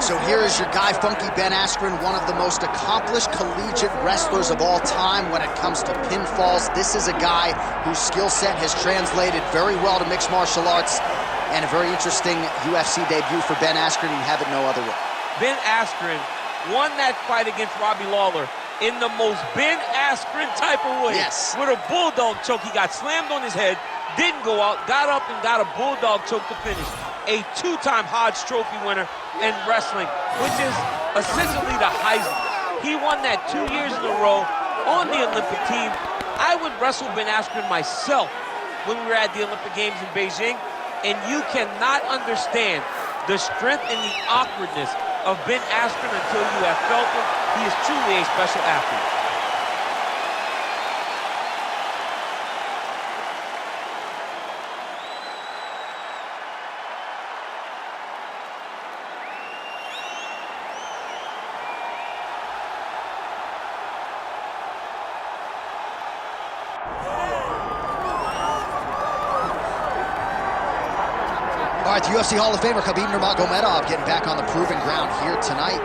So here is your guy, Funky Ben Askren, one of the most accomplished collegiate wrestlers of all time when it comes to pinfalls. This is a guy whose skill set has translated very well to mixed martial arts, and a very interesting UFC debut for Ben Askren. You have it no other way. Ben Askren won that fight against Robbie Lawler in the most Ben Askren type of way. Yes. With a bulldog choke. He got slammed on his head, didn't go out, got up and got a bulldog choke to finish. A two-time Hodge Trophy winner in wrestling, which is essentially the Heisman. He won that 2 years in a row on the Olympic team. I would wrestle Ben Askren myself when we were at the Olympic Games in Beijing, and you cannot understand the strength and the awkwardness of Ben Askren until you have felt him. He is truly a special athlete. All right, the UFC Hall of Famer Khabib Nurmagomedov getting back on the proving ground here tonight.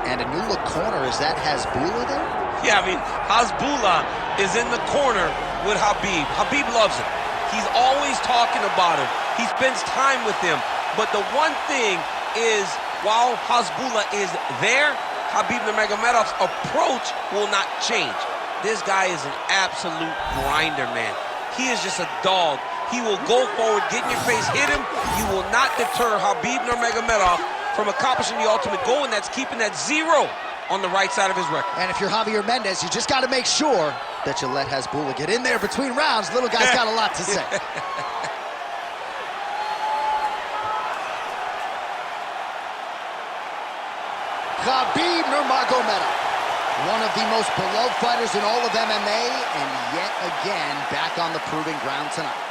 And a new look corner, is that Shahbulat there? Yeah, I mean, Shahbulat is in the corner with Khabib. Khabib loves him. He's always talking about him. He spends time with him. But the one thing is, while Shahbulat is there, Khabib Nurmagomedov's approach will not change. This guy is an absolute grinder, man. He is just a dog. He will go forward, get in your face, hit him. You will not deter Khabib Nurmagomedov from accomplishing the ultimate goal, and that's keeping that 0 on the right side of his record. And if you're Javier Mendez, you just got to make sure that you let Shahbulat get in there between rounds. Little guy's got a lot to say. Khabib Nurmagomedov, one of the most beloved fighters in all of MMA, and yet again back on the proving ground tonight.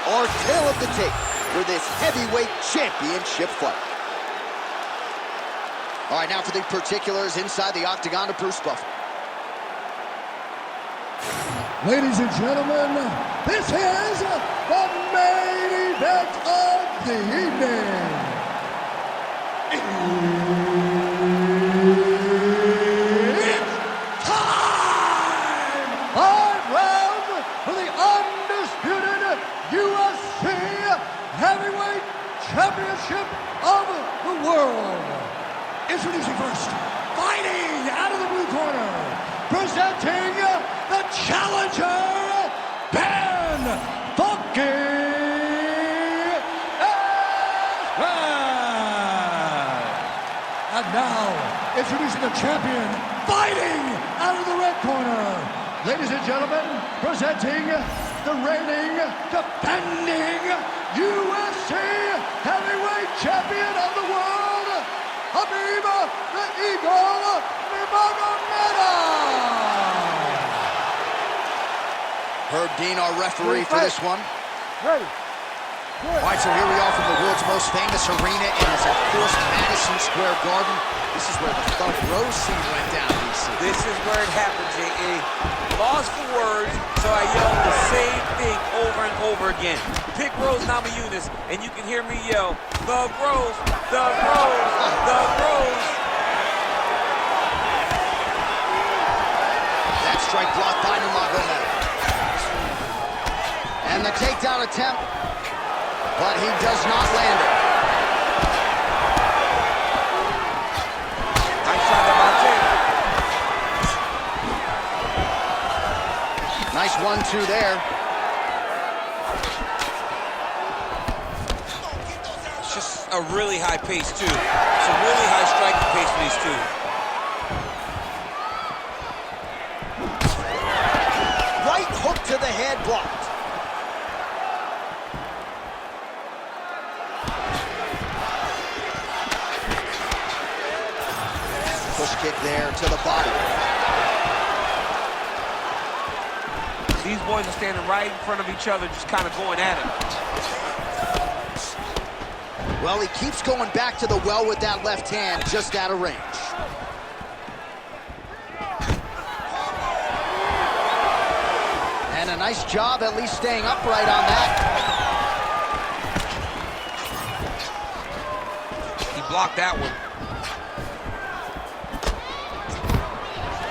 Our tale of the tape for this heavyweight championship fight. All right, now for the particulars inside the Octagon to Bruce Buffer. Ladies and gentlemen, this is the main event of the evening. It's time! 5 rounds for the undisputed UFC Heavyweight Championship of the world. Introducing first, fighting out of the blue corner, presenting the challenger, Ben Funky Askren. And now, introducing the champion, fighting out of the red corner. Ladies and gentlemen, presenting the reigning, defending UFC Heavyweight Champion of the world, Khabib the Eagle Nurmagomedov. Herb Dean, our referee for this one. Ready. All right, so here we are from the world's most famous arena. It is, of course, Madison Square Garden. This is where the Thug Rose scene went down, DC. This is where it happened, J.A. Lost for words, so I yelled the same thing over and over again. Pick Rose Namajunas, and you can hear me yell, Thug Rose, Thug Rose, Thug Rose. That strike blocked by Nurmagomedov. And the takedown attempt, but he does not land it. Nice shot about 10. Nice 1-2 there. It's just a really high pace, too. It's a really high striking pace for these two. Right hook to the head, blocked. Push kick there to the body. These boys are standing right in front of each other, just kind of going at it. Well, he keeps going back to the well with that left hand, just out of range. And a nice job at least staying upright on that. He blocked that one.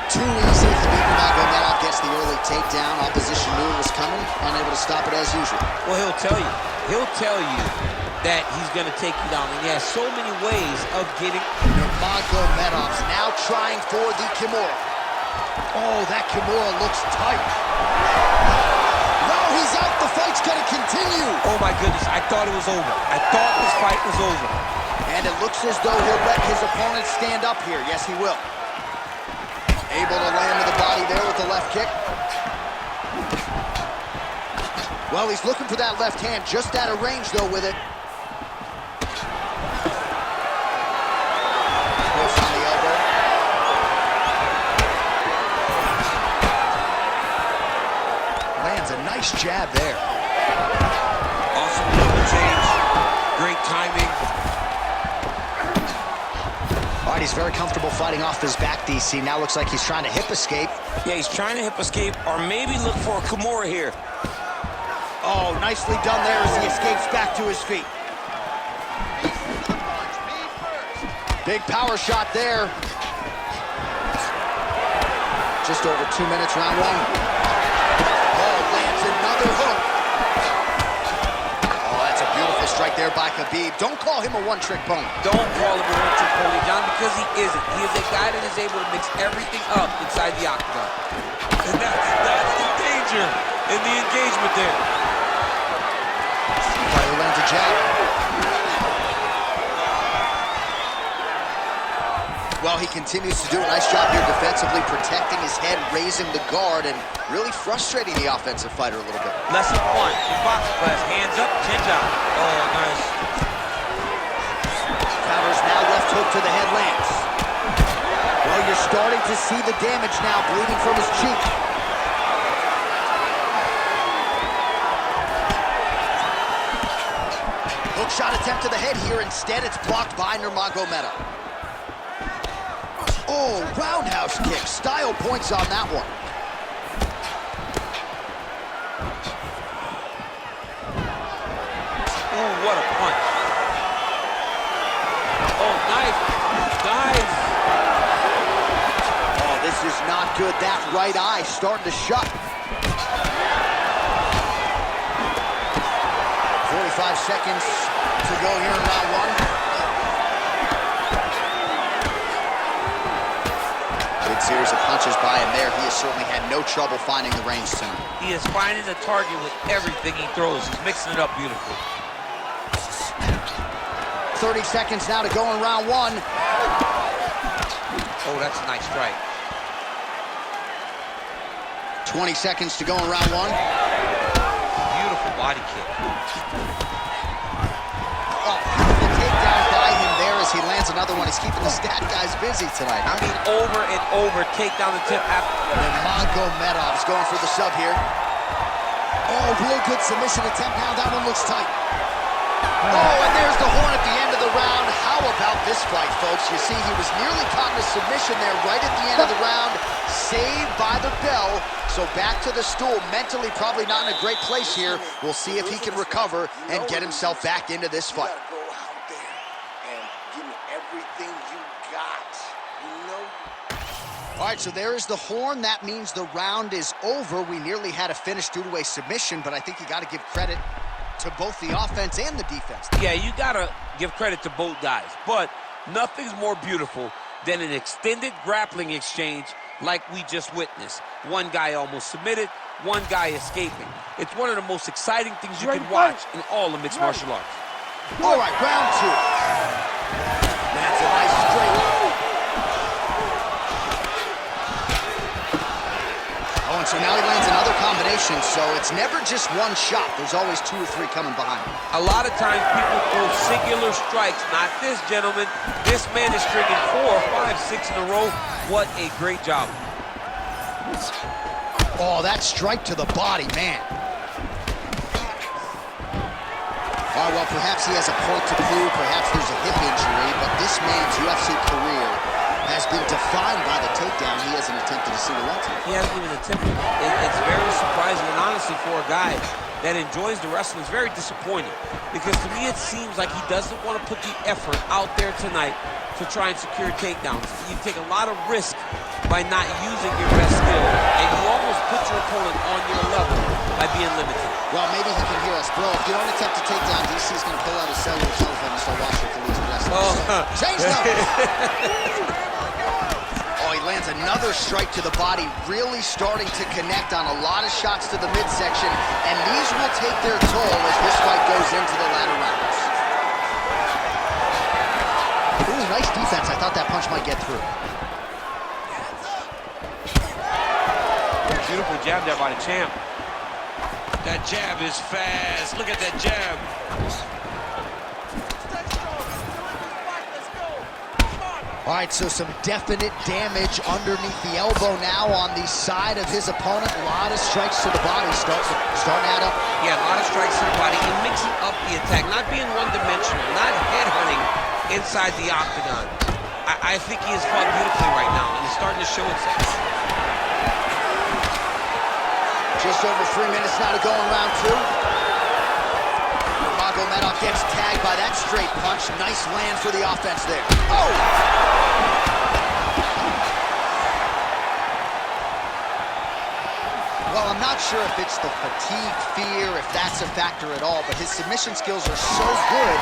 Too easy. Khabib Nurmagomedov gets the early takedown. Opposition knew it was coming, unable to stop it as usual. Well, he'll tell you. He'll tell you that he's going to take you down. And he has so many ways of getting... Nurmagomedov's now trying for the Kimura. Oh, that Kimura looks tight. No, he's out. The fight's going to continue. Oh, my goodness. I thought it was over. I thought this fight was over. And it looks as though he'll let his opponent stand up here. Yes, he will. Able to land with the body there with the left kick. Well, he's looking for that left hand, just out of range, though, with it. Push on the elbow. Lands a nice jab there. Awesome level change. Great timing. All right, he's very comfortable fighting off his back, DC. Now looks like he's trying to hip escape. Yeah, he's trying to hip escape or maybe look for a Kimura here. Oh, nicely done there as he escapes back to his feet. Big power shot there. Just over 2 minutes, round one. Oh, lands another hook. Oh, that's a beautiful strike there by Khabib. Don't call him a one-trick pony. Don't call him a one-trick pony, John, because he isn't. He is a guy that is able to mix everything up inside the octagon. And that's the danger in the engagement there. Fighter lands a jab. Well, he continues to do a nice job here defensively, protecting his head, raising the guard, and really frustrating the offensive fighter a little bit. Lesson one in boxing class, hands up, chin down. Oh, nice. Counters now, left hook to the head lands. Well, you're starting to see the damage now, bleeding from his cheek. Hook shot attempt to the head here. Instead, it's blocked by Nurmagomedov. Oh, roundhouse kick. Style points on that one. Oh, what a punch. Oh, nice. Nice. Oh, this is not good. That right eye starting to shut. 45 seconds to go here in round one. Good series of punches by him there. He has certainly had no trouble finding the range tonight. He is finding the target with everything he throws. He's mixing it up beautifully. 30 seconds now to go in round one. Oh, that's a nice strike. 20 seconds to go in round one. Beautiful body kick. Oh, beautiful takedown by him there as he lands another one. He's keeping the stat guys busy tonight. I mean, over and over, takedown attempt after. Nurmagomedov's going for the sub here. Oh, real good submission attempt now. That one looks tight. Oh, and there's the horn at the end of the round. How about this fight, folks? You see, he was nearly caught in a submission there right at the end of the round. Saved by the bell. So back to the stool. Mentally probably not in a great place here. We'll see if he can recover and get himself back into this fight. Go out there and give me everything you got, you know? All right, so there is the horn. That means the round is over. We nearly had a finish due to a submission, but I think you got to give credit to both the offense and the defense. Yeah, you got to give credit to both guys, but nothing's more beautiful than an extended grappling exchange like we just witnessed. One guy almost submitted, one guy escaping. It's one of the most exciting things you can watch in all of mixed martial arts. All right, round two. That's a nice straight. Oh, and so now he lands another combination, so it's never just one shot. There's always two or three coming behind him. A lot of times people throw singular strikes. Not this gentleman. This man is stringing 4, 5, 6 in a row. What a great job. Oh, that strike to the body, man. All right, well, perhaps he has a point to prove. Perhaps there's a hip injury, but this man's UFC career has been defined by the takedown. He hasn't attempted a single one. He hasn't even attempted. It's very surprising, and honestly, for a guy that enjoys the wrestling, it's very disappointing. Because to me, it seems like he doesn't want to put the effort out there tonight to try and secure takedowns. You take a lot of risk by not using your best skill, and you almost put your opponent on your level by being limited. Well, maybe he can hear us. Bro, if you don't attempt to take down, DC's going to pull out his cellular telephone and start watching collegiate wrestling. Oh. Change numbers! Oh, he lands another strike to the body, really starting to connect on a lot of shots to the midsection, and these will take their toll as this fight goes into the latter rounds. Ooh, nice defense. I thought that punch might get through. Beautiful jab there by the champ. That jab is fast. Look at that jab. All right, so some definite damage underneath the elbow now on the side of his opponent. A lot of strikes to the body, starting to add up. Yeah, a lot of strikes to the body and mixing up the attack, not being one-dimensional, not headhunting inside the octagon. I think he has fought beautifully right now, and it's starting to show itself. Just over 3 minutes now to go in round two. Nurmagomedov gets tagged by that straight punch. Nice land for the offense there. Oh! Well, I'm not sure if it's the fatigue, fear, if that's a factor at all, but his submission skills are so good,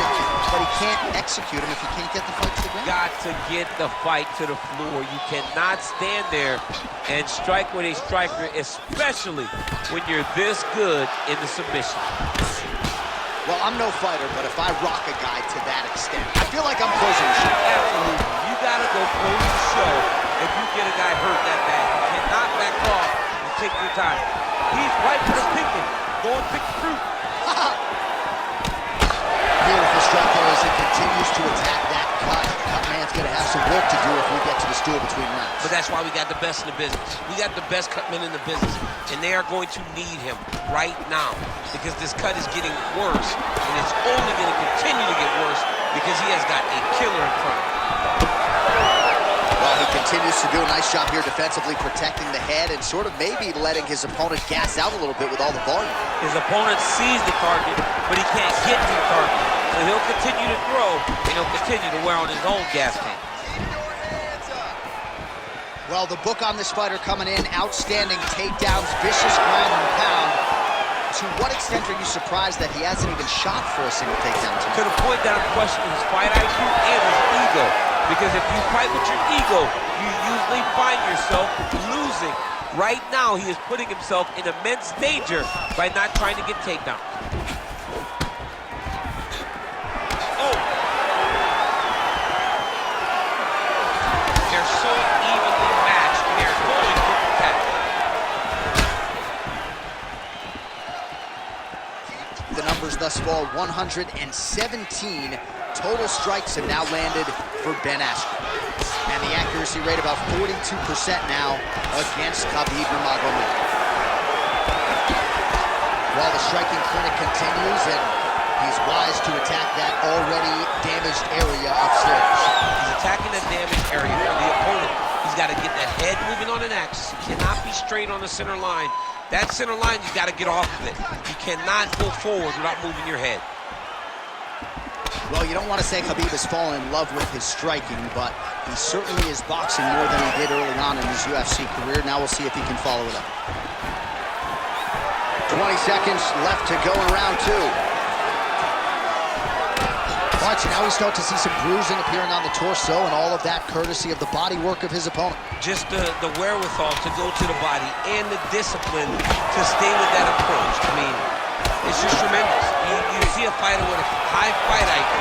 but he can't execute them if he can't get the fight to the ground. Got to get the fight to the floor. You cannot stand there and strike with a striker, especially when you're this good in the submission. Well, I'm no fighter, but if I rock a guy to that extent, I feel like I'm closing the show. Absolutely. You got to go close the show if you get a guy hurt that bad. You cannot back off. Take your time. He's right for the picking. Go and pick the fruit. Beautiful strike there as he continues to attack that cut. Cut man's going to have some work to do if we get to the stool between rounds. But that's why we got the best in the business. We got the best cut men in the business, and they are going to need him right now because this cut is getting worse, and it's only going to continue to get worse because he has got a killer in front of him. He continues to do a nice job here defensively, protecting the head and sort of maybe letting his opponent gas out a little bit with all the volume. His opponent sees the target, but he can't get to the target. So he'll continue to throw, and he'll continue to wear on his own gas tank. Well, the book on this fighter coming in, outstanding takedowns, vicious ground and pound. To what extent are you surprised that he hasn't even shot for a single takedown tonight? To the point that I'm questioning his fight IQ and his ego. Because if you fight with your ego, you usually find yourself losing. Right now, he is putting himself in immense danger by not trying to get takedown. Oh! They're so evenly matched. They're going for the tap. The numbers thus far, 117 total strikes have now landed for Ben Askren. And the accuracy rate about 42% now against Khabib Nurmagomedov. While the striking clinic continues, and he's wise to attack that already damaged area upstairs. He's attacking that damaged area for the opponent. He's got to get that head moving on an axis. He cannot be straight on the center line. That center line, you got to get off of it. You cannot go forward without moving your head. Well, you don't want to say Khabib has fallen in love with his striking, but he certainly is boxing more than he did early on in his UFC career. Now we'll see if he can follow it up. 20 seconds left to go in round two. All right, so now we start to see some bruising appearing on the torso, and all of that courtesy of the body work of his opponent. Just the wherewithal to go to the body and the discipline to stay with that approach. I mean, it's just tremendous. You see a fighter with a high fight IQ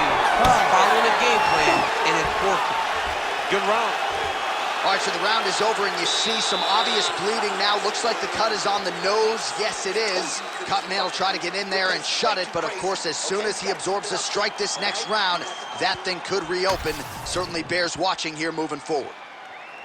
following a game plan, and it's working. Good round. All right, so the round is over, and you see some obvious bleeding now. Looks like the cut is on the nose. Yes, it is. Cut man will try to get in there and shut it, but of course, as soon as he absorbs a strike this next round, that thing could reopen. Certainly bears watching here moving forward.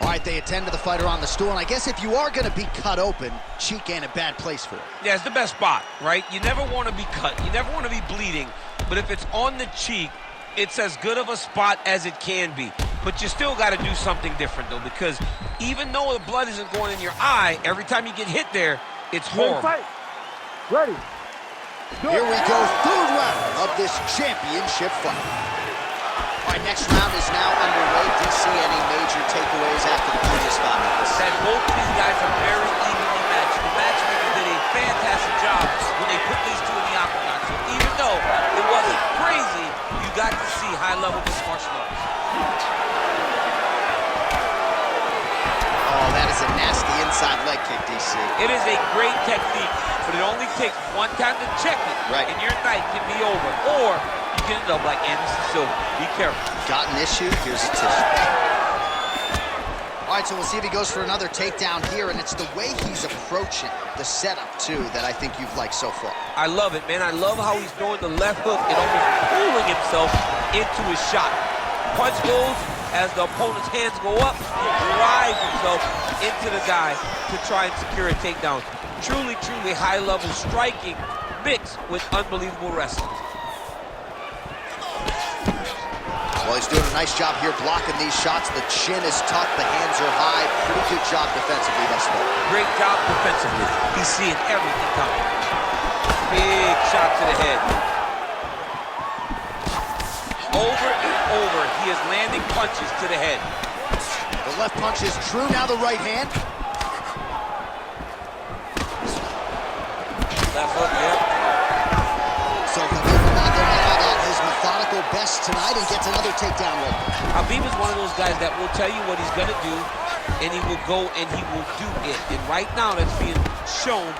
All right, they attend to the fighter on the stool, and I guess if you are going to be cut open, cheek ain't a bad place for it. Yeah, it's the best spot, right? You never want to be cut. You never want to be bleeding, but if it's on the cheek, it's as good of a spot as it can be. But you still got to do something different, though, because even though the blood isn't going in your eye, every time you get hit there, it's horrible. Ready. Here we go, third round of this championship fight. All right, next round is now underway. Do you see any major takeaways after the previous 5 minutes? That both of these guys are very evenly matched. The matchmaker did a fantastic job when they put these two in the octagon. So even though it wasn't crazy, you got to see high-level mixed martial arts. Oh, that is a nasty inside leg kick, DC. It is a great technique, but it only takes one time to check it, right, and your night can be over. Or you can end up like Anderson Silva. Be careful. Got an issue? Here's a tissue. All right, so we'll see if he goes for another takedown here, and it's the way he's approaching the setup, too, that I think you've liked so far. I love it, man. I love how he's throwing the left hook and almost pulling himself into his shot. Punch goes as the opponent's hands go up, he drives himself into the guy to try and secure a takedown. Truly, truly high-level striking mixed with unbelievable wrestling. Well, he's doing a nice job here blocking these shots. The chin is tucked, the hands are high. Pretty good job defensively thus far. Great job defensively. He's seeing everything coming. Big shot to the head. Over and over, he is landing punches to the head. The left punch is true, now the right hand. Left hook, yeah. So Khabib Nurmagomedov at his methodical best tonight and gets another takedown right there. Khabib is one of those guys that will tell you what he's gonna do, and he will go and he will do it. And right now, that's being shown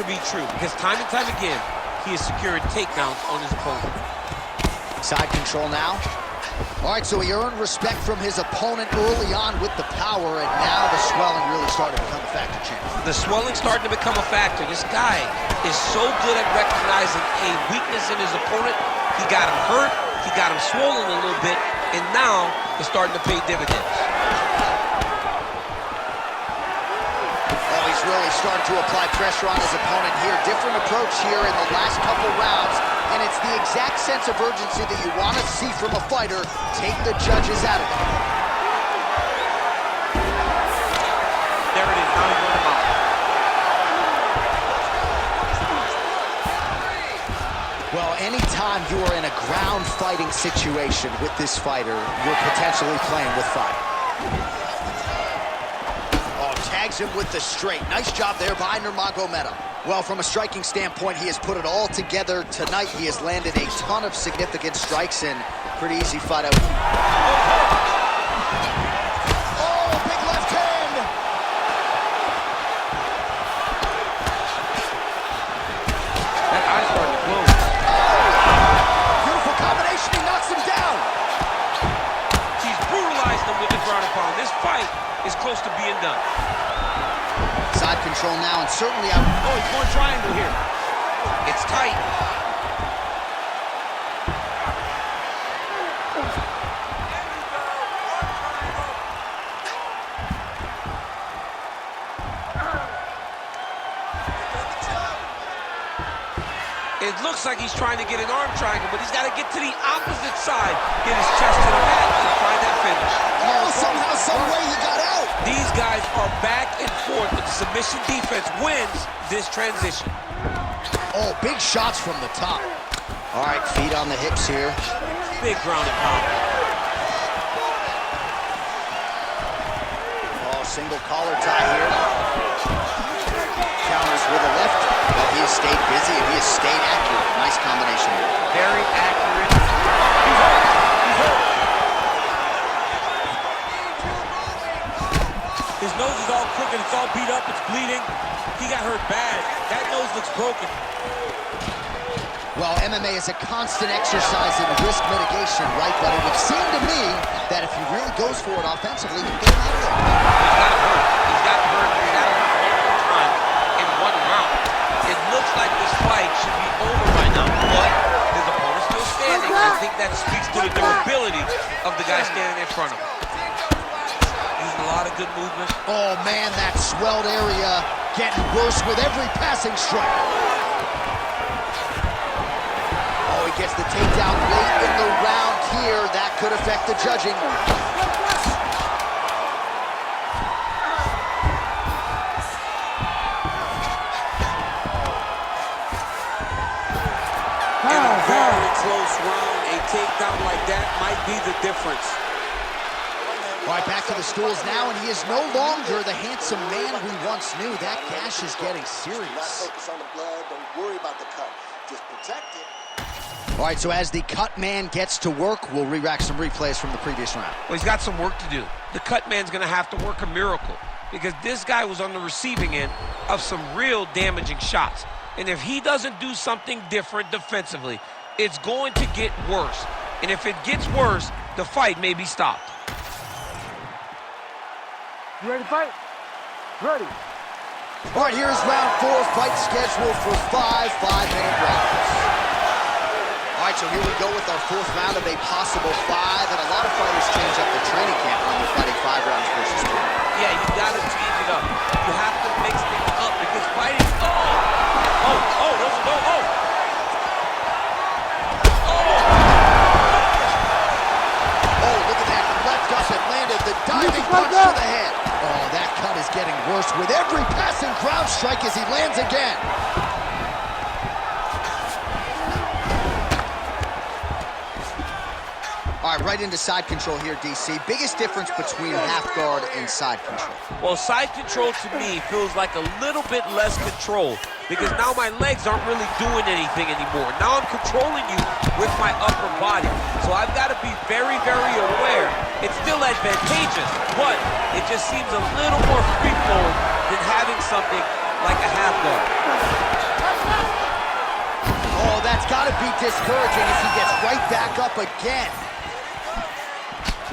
to be true, because time and time again, he is securing takedowns on his opponent. Side control now. All right, so he earned respect from his opponent early on with the power, and now the swelling really started to become a factor, champ. The swelling's starting to become a factor. This guy is so good at recognizing a weakness in his opponent. He got him hurt, he got him swollen a little bit, and now it's starting to pay dividends. Oh, he's really starting to apply pressure on his opponent here. Different approach here in the last couple rounds. And it's the exact sense of urgency that you want to see from a fighter. Take the judges out of it. There it is. Now he's running him out. Well, anytime you are in a ground fighting situation with this fighter, you're potentially playing with fire. Oh, tags him with the straight. Nice job there by Nurmagomedov. Well, from a striking standpoint, he has put it all together tonight. He has landed a ton of significant strikes and pretty easy fight out. Oh, big left hand! That eye's starting to close. Beautiful combination, he knocks him down. He's brutalized him with the ground and pound. This fight is close to being done. Side control now, and certainly out. Oh, he's going triangle here. It's tight. It looks like he's trying to get an arm triangle, but he's got to get to the opposite side, get his chest to the mat, and find that finish. Oh, somehow, some way he got out. These guys are back and forth, but the submission defense wins this transition. Oh, big shots from the top. All right, feet on the hips here. Big ground and pound. Oh, single collar tie here. Counters with a left. Well, he has stayed busy and he has stayed accurate. Nice combination here. Very accurate. He's hurt. He's hurt. His nose is all crooked. It's all beat up. It's bleeding. He got hurt bad. That nose looks broken. Well, MMA is a constant exercise in risk mitigation, right? But it would seem to me that if he really goes for it offensively, he can get him out of there. He's got hurt. He's got hurt. He's got hurt one more time in one round. It looks like this fight should be over by now, but his opponent's still standing. I think that speaks to the durability of the guy standing in front of him. Using a lot of good movement. Oh, man, that swelled area getting worse with every passing strike. Oh, he gets the takedown late in the round here. That could affect the judging. In a very close round, a takedown like that might be the difference. All right, back to the stools now, and he is no longer the handsome man we once knew. That gash is getting serious. Not focus on the blood. Don't worry about the cut. Just protect it. All right, so as the cut man gets to work, we'll re-rack some replays from the previous round. Well, he's got some work to do. The cut man's going to have to work a miracle because this guy was on the receiving end of some real damaging shots. And if he doesn't do something different defensively, it's going to get worse. And if it gets worse, the fight may be stopped. You ready to fight? Ready. All right, here's round 4, fight scheduled for 5 5-minute rounds. All right, so here we go with our 4th round of a possible 5, and a lot of fighters change up their training camp when they're fighting 5 rounds versus 2. Yeah, you gotta change it up. You have to mix things up because fighting, there's a no, Oh, look at that, left up and landed the diving punch to the head. Oh, that cut is getting worse with every passing ground strike as he lands again. All right, right into side control here, DC. Biggest difference between half guard and side control? Well, side control to me feels like a little bit less control because now my legs aren't really doing anything anymore. Now I'm controlling you with my upper body. So I've got to be very, very aware. It's still advantageous, but it just seems a little more free-flowing than having something like a half guard. Oh, that's got to be discouraging as he gets right back up again.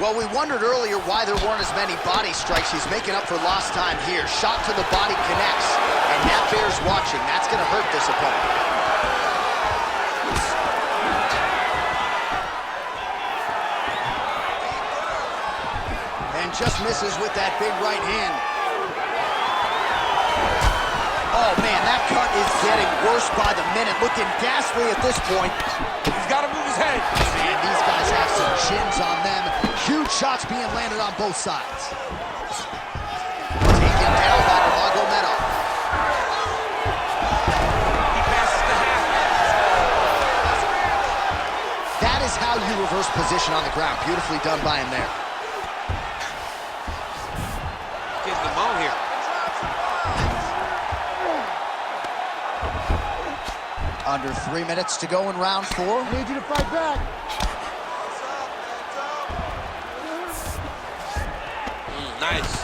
Well, we wondered earlier why there weren't as many body strikes. He's making up for lost time here. Shot to the body connects, and that bears watching. That's going to hurt this opponent. And just misses with that big right hand. Oh, man, that cut is getting worse by the minute. Looking ghastly at this point. He's got to move his head. And these guys have some chins on them. Huge shots being landed on both sides. Taken down by Nurmagomedov. He passes the half. That is how you reverse position on the ground. Beautifully done by him there. Getting him out here. Under 3 minutes to go in round 4. I need you to fight back. Nice.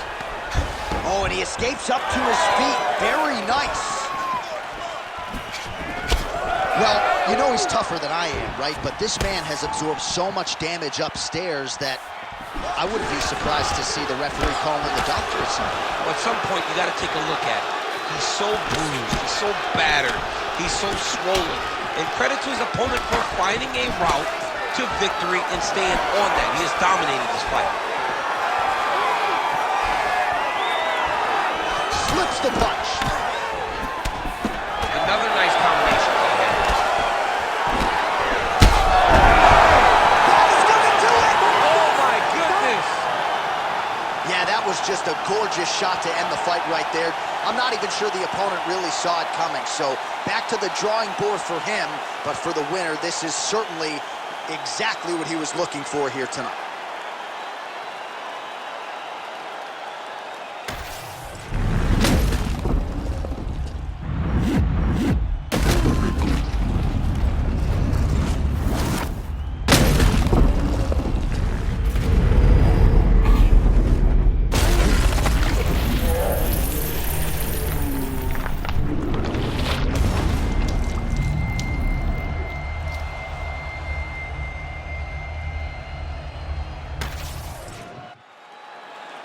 Oh, and he escapes up to his feet. Very nice. Well, you know he's tougher than I am, right? But this man has absorbed so much damage upstairs that I wouldn't be surprised to see the referee calling the doctor at some point. Well, at some point, you got to take a look at it. He's so bruised. He's so battered. He's so swollen. And credit to his opponent for finding a route to victory and staying on that. He has dominated this fight. Slips the punch. Another nice combination by him. That is going to do it! Oh, my goodness! Yeah, that was just a gorgeous shot to end the fight right there. I'm not even sure the opponent really saw it coming. So back to the drawing board for him. But for the winner, this is certainly exactly what he was looking for here tonight.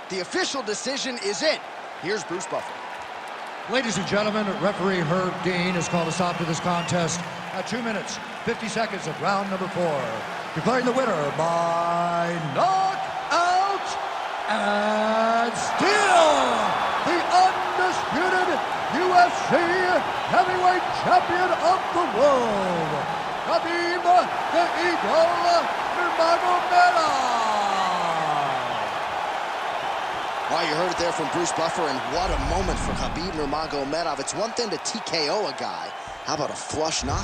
The official decision is in. Here's Bruce Buffer. Ladies and gentlemen, referee Herb Dean has called a stop to this contest at 2 minutes, 50 seconds of round number 4. Declaring the winner by knockout and still the undisputed UFC heavyweight champion of the world, Khabib the Eagle Nurmagomedov. Well, you heard it there from Bruce Buffer, and what a moment for Khabib Nurmagomedov. It's one thing to TKO a guy. How about a flush knockout?